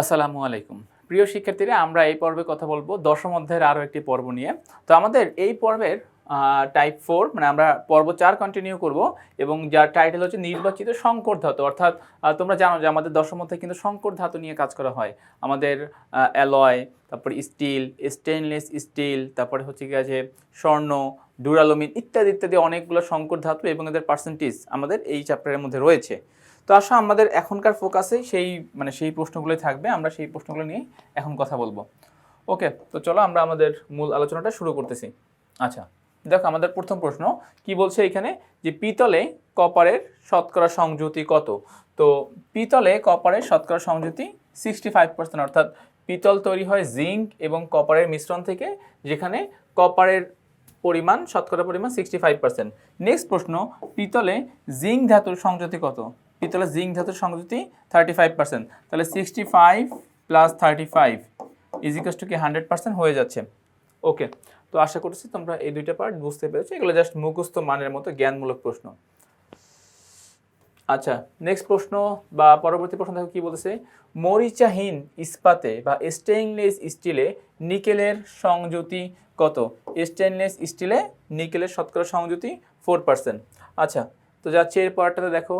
আসসালামু আলাইকুম। প্রিয় শিক্ষার্থীরা, আমরা এই পর্বে কথা বলবো দশম অধ্যায়ের আরও একটি পর্ব নিয়ে। তো আমাদের এই পর্বের টাইপ 4 মানে আমরা পর্ব 4 কন্টিনিউ করব এবং যার টাইটেল হচ্ছে নির্বাচিত সংকর ধাতু। অর্থাৎ তোমরা জানো যে আমাদের দশম অধ্যায়ে কিন্তু সংকর ধাতু নিয়ে কাজ করা হয়। আমাদের অ্যালয়, তারপরে স্টিল, স্টেইনলেস স্টিল, তারপরে হচ্ছে গিয়ে যে স্বর্ণ, ডুরালুমিন ইত্যাদি ইত্যাদি অনেকগুলো সংকর ধাতু এবং এদের পার্সেন্টেজ আমাদের এই চ্যাপ্টারের মধ্যে রয়েছে। তো আসলে আমাদের এখনকার ফোকাসে সেই প্রশ্নগুলোই থাকবে। আমরা সেই প্রশ্নগুলো নিয়ে এখন কথা বলবো। ওকে, তো চলো আমরা আমাদের মূল আলোচনাটা শুরু করতেছি। আচ্ছা, দেখো আমাদের প্রথম প্রশ্ন কি বলছে এখানে, যে পিতলে কপারের শতকরা সংযুতি কত। তো পিতলে কপারের শতকরা সংযুতি 65%, অর্থাৎ পিতল তৈরি হয় জিঙ্ক এবং কপারের মিশ্রণ থেকে, যেখানে কপারের পরিমাণ শতকরা পরিমাণ 65%। নেক্সট প্রশ্ন, পিতলে জিঙ্ক ধাতুর সংযুতি কত। পিতলের জিঙ্ক ধাতুর সংযুতি 35%, তাহলে 65 প্লাস 35 ইজিকাস টু কি 100% হয়ে যাচ্ছে। ওকে, তো আশা করছি তোমরা এই দুইটা পার্ট বুঝতে পেরেছো। এগুলো জাস্ট মুখস্থ মানের মতো জ্ঞানমূলক প্রশ্ন। আচ্ছা, নেক্সট প্রশ্ন বা পরবর্তী প্রশ্ন দেখো কি বলতেছে, মরিচাহীন ইস্পাতে বা স্টেইনলেস স্টিলে নিকেলের সংযুতি কত। স্টেইনলেস স্টিলে নিকেলের শতকরা সংযুতি 4%। আচ্ছা, তো যাচ্ছে এর পরটাতে দেখো,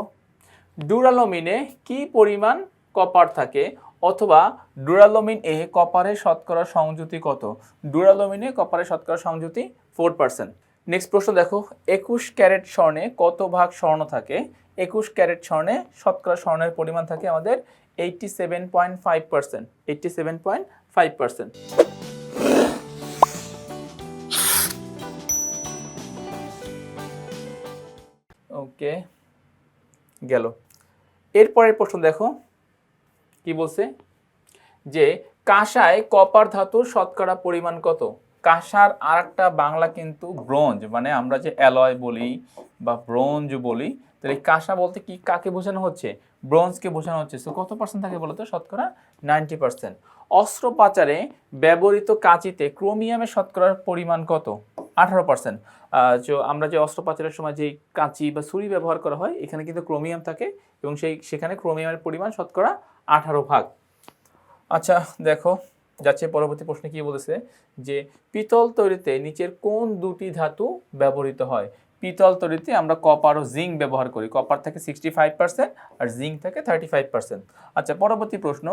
ডুরালুমিনে কি পরিমাণ কপার থাকে, অথবা ডুরালুমিন এ কপারের শতকরা সংযুতি কত। ডুরালুমিনে কপারের শতকরা সংযুতি 4%। নেক্সট প্রশ্ন দেখো, 21 ক্যারেট স্বর্ণে কত ভাগ স্বর্ণ থাকে। 21 ক্যারেট স্বর্ণে শতকরা স্বর্ণের পরিমাণ থাকে আমাদের 87.5%। 87.5%। ওকে, গেল। এরপরের প্রশ্ন দেখো কি বলছে, যে কাঁসায় কপার ধাতুর শতকরা পরিমাণ কত। কাঁসার আর একটা বাংলা কিন্তু ব্রোঞ্জ, মানে আমরা যে অ্যালয় বলি বা ব্রোঞ্জ বলি, তাহলে কাঁসা বলতে কি কাকে বোঝানো হচ্ছে, ব্রোঞ্জকে বোঝানো হচ্ছে। তো কত পার্সেন্ট থাকে বলতো, শতকরা 90%। অস্ত্রোপচারে ব্যবহৃত কাঁচিতে ক্রোমিয়ামের শতকরার পরিমাণ কত, 18%। আমরা যে অস্ত্রোপচারের সময় যে কাঁচি বা ছুরি ব্যবহার করা হয়, এখানে কিন্তু ক্রোমিয়াম থাকে এবং সেখানে ক্রোমিয়ামের পরিমাণ শতকরা 18%। আচ্ছা, দেখো যাচ্ছে পরবর্তী প্রশ্নে কি বলেছে, যে পিতল তৈরিতে নিচের কোন দুটি ধাতু ব্যবহৃত হয়। পিতল তৈরিতে আমরা কপার ও জিঙ্ক ব্যবহার করি। কপার থাকে 65% আর জিঙ্ক থাকে 35%। আচ্ছা, পরবর্তী প্রশ্ন,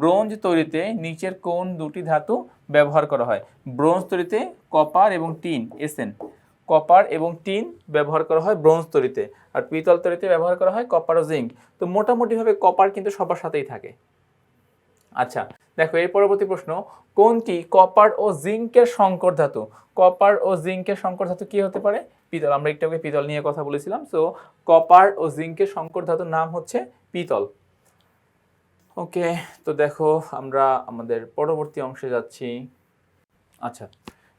ব্রোঞ্জ তৈরিতে নিচের কোন দুটি ধাতু ব্যবহার করা হয়। ব্রোঞ্জ তৈরিতে কপার এবং টিন, এসএন, কপার এবং টিন ব্যবহার করা হয় ব্রোঞ্জ তৈরিতে, আর পিতল তৈরিতে ব্যবহার করা হয় কপার ও জিঙ্ক। তো মোটামুটিভাবে কপার কিন্তু সবার সাথেই থাকে। আচ্ছা, দেখো এর পরবর্তী প্রশ্ন, কোনটি কপার ও জিঙ্কের সংকর ধাতু। কপার ও জিঙ্কের সংকর ধাতু কি হতে পারে, পিতল। আমরা একটু আগে পিতল নিয়ে কথা বলেছিলাম। সো কপার ও জিঙ্কের সংকর ধাতুর নাম হচ্ছে পিতল। ওকে, তো দেখো আমরা আমাদের পরবর্তী অংশে যাচ্ছি। আচ্ছা,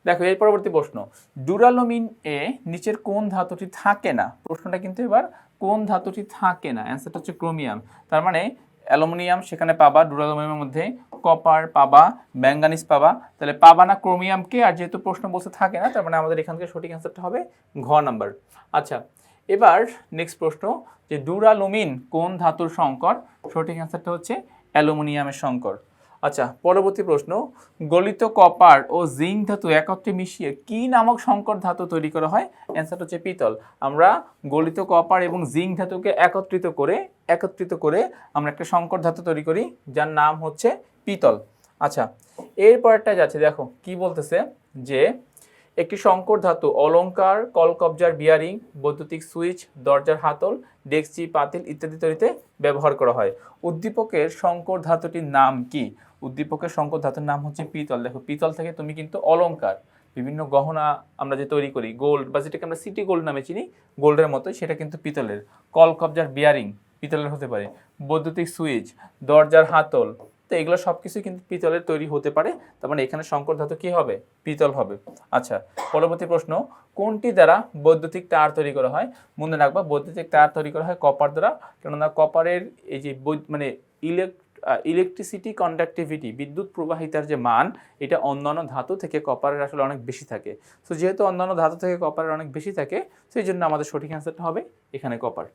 দেখো এর পরবর্তী প্রশ্ন, ডুরালুমিন এ নিচের কোন ধাতুটি থাকে না। প্রশ্নটা কিন্তু এবার কোন ধাতুটি থাকে না, অ্যান্সারটা হচ্ছে ক্রোমিয়াম। তার মানে অ্যালুমিনিয়াম সেখানে পাবা, ডুরালুমিনের মধ্যে কপার পাবা, ম্যাঙ্গানিজ পাবা, তাহলে পাবা না ক্রোমিয়ামকে। আর যেহেতু প্রশ্ন বলতে থাকে না, তার মানে আমাদের এখান থেকে সঠিক অ্যান্সারটা হবে ঘ নাম্বার। আচ্ছা, এবার নেক্সট প্রশ্ন, যে ডুরালুমিন কোন ধাতুর সংকর। সঠিক অ্যান্সারটা হচ্ছে অ্যালুমিনিয়ামের সংকর। আচ্ছা, পরবর্তী প্রশ্ন, গলিত কপার ও জিঙ্ক ধাতু একত্রে মিশিয়ে কি নামক সংকর ধাতু তৈরি করা হয়। অ্যান্সারটা হচ্ছে পিতল। আমরা গলিত কপার এবং জিঙ্ক ধাতুকে একত্রিত করে আমরা একটা সংকর ধাতু তৈরি করি, যার নাম হচ্ছে পিতল। আচ্ছা, এরপরটা যাচ্ছে, দেখো কি বলতেছে, যে একটি সংকর ধাতু অলংকার, কলকবজার বিয়ারিং, বৈদ্যুতিক সুইচ, দরজার হাতল, ডেকচি, পাতিল ইত্যাদি তৈরিতে ব্যবহার করা হয়। উদ্দীপকের সংকর ধাতুটির নাম কি। উদ্দীপকের সংকর ধাতুর নাম হচ্ছে পিতল। দেখো পিতল থেকে তুমি কিন্তু অলংকার, বিভিন্ন গহনা আমরা যে তৈরি করি, গোল্ড বা যেটাকে আমরা সিটি গোল্ড নামে চিনি, গোল্ডের মতো, সেটা কিন্তু পিতলের। কলকবজার বিয়ারিং পিতলের হতে পারে, বৈদ্যুতিক সুইচ, দরজার হাতল, তো এগুলো সব কিছুই কিন্তু পিতলের তৈরি হতে পারে। তার মানে এখানে সংকর ধাতু কি হবে, পিতল হবে। আচ্ছা, পরবর্তী প্রশ্ন, কোনটি দ্বারা বৈদ্যুতিক তার তৈরি করা হয়। মনে রাখবা বৈদ্যুতিক তার তৈরি করা হয় কপার দ্বারা, কেননা কপারের এই যে মানে ইলেকট্রিসিটি কন্ডাক্টিভিটি, বিদ্যুৎ প্রবাহিতার যে মান, এটা অন্যান্য ধাতু থেকে কপারের আসলে অনেক বেশি থাকে। সো যেহেতু অন্যান্য ধাতু থেকে কপারের অনেক বেশি থাকে, সেই জন্য আমাদের সঠিক অ্যান্সারটা হবে এখানে কপার।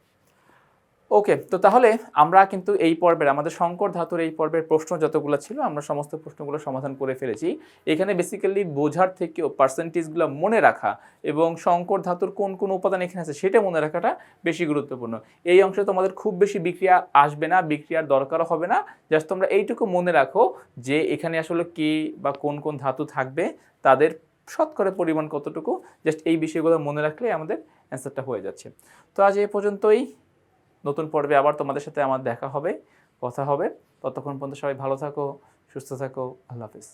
ওকে, তো তাহলে আমরা কিন্তু এই পর্বের আমাদের সংকর ধাতুর এই পর্বের প্রশ্ন যতগুলো ছিল আমরা সমস্ত প্রশ্নগুলো সমাধান করে ফেলেছি। এখানে বেসিক্যালি বোঝার থেকেও পার্সেন্টেজগুলো মনে রাখা এবং সংকর ধাতুর কোন কোন উপাদান এখানে আছে সেটা মনে রাখাটা বেশি গুরুত্বপূর্ণ। এই অংশে তোমাদের খুব বেশি বিক্রিয়া আসবে না, বিক্রিয়ার দরকারও হবে না। জাস্ট তোমরা এইটুকু মনে রাখো যে এখানে আসলে কি বা কোন কোন ধাতু থাকবে, তাদের শতকরা পরিমাণ কতটুকু, জাস্ট এই বিষয়গুলো মনে রাখলে আমাদের অ্যান্সারটা হয়ে যাচ্ছে। তো আজ এই পর্যন্তই। নতুন পর্বে আবার তোমাদের সাথে আমার দেখা হবে, কথা হবে। ততক্ষণ পর্যন্ত সবাই ভালো থাকো, সুস্থ থাকো। আল্লাহ হাফেজ।